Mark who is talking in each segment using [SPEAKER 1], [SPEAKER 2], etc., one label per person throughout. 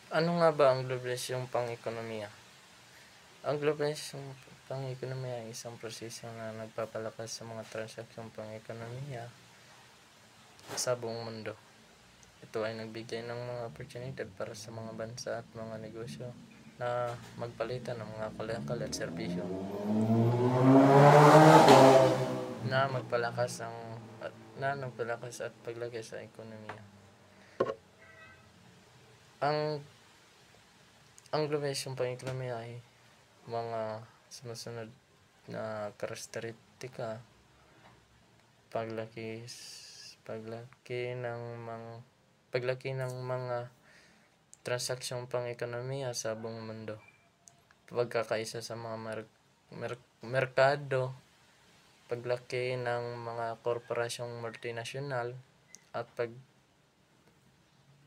[SPEAKER 1] Ano nga ba ang globalisasyong pang-ekonomiya? Ang globalisasyong pang-ekonomiya ay isang proseso na nagpapalakas sa mga transaksyong pang-ekonomiya sa buong mundo. Ito ay nagbigay ng mga oportunidad para sa mga bansa at mga negosyo na magpalitan ng mga kalakal at serbisyo na nagpalakas at paglaki sa ekonomiya. Ang globalisasyong pang-ekonomiya ay mga sumusunod na karakteristika: paglaki ng mga transaksyong pang-ekonomiya sa buong mundo, pagkakaisa sa mga merkado, paglaki ng mga korporasyong multinasyonal, at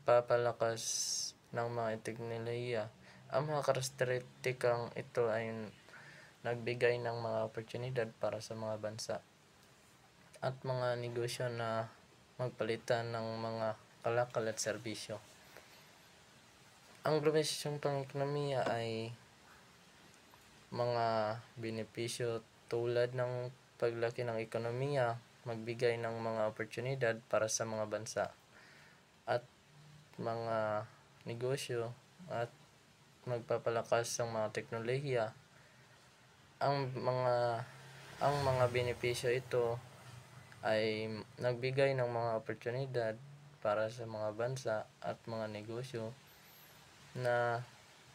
[SPEAKER 1] pagpapalakas ng mga teknolohiya. Ang mga karakteristikang ito ay nagbigay ng mga oportunidad para sa mga bansa at mga negosyo na magpalitan ng mga kalakal at serbisyo. Ang globalisasyong pang-ekonomiya ay mga benepisyo tulad ng paglaki ng ekonomiya, magbigay ng mga oportunidad para sa mga bansa at mga negosyo, at magpapalakas ng mga teknolohiya. Ang mga benepisyo ito ay nagbigay ng mga oportunidad para sa mga bansa at mga negosyo na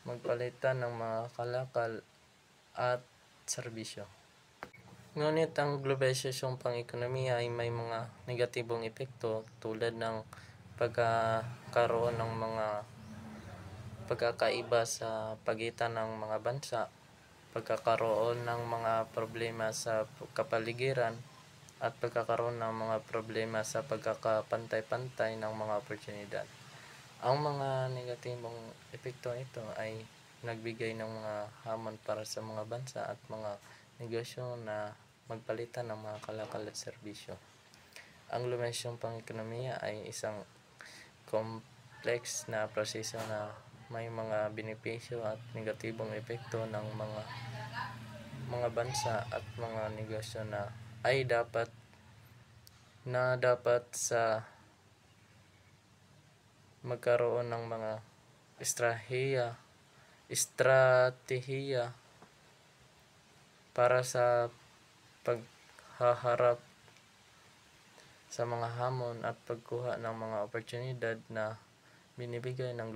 [SPEAKER 1] magpalitan ng mga kalakal at serbisyo. Ngunit ang globalisasyong pang-ekonomiya ay may mga negatibong epekto tulad ng pagkakaroon ng mga pagkakaiba sa pagitan ng mga bansa, pagkakaroon ng mga problema sa kapaligiran, at pagkakaroon ng mga problema sa pagkakapantay-pantay ng mga oportunidad. Ang mga negatibong epekto nito ay nagbigay ng mga hamon para sa mga bansa at mga negosyo na magpalitan ng mga kalakal at serbisyo. Ang globalisasyong pang-ekonomiya ay isang complex na proseso na may mga benepisyo at negatibong epekto ng mga bansa at mga negosyo na dapat sa magkaroon ng mga estratehiya para sa paghaharap sa mga hamon at pagkuha ng mga oportunidad na binibigay ng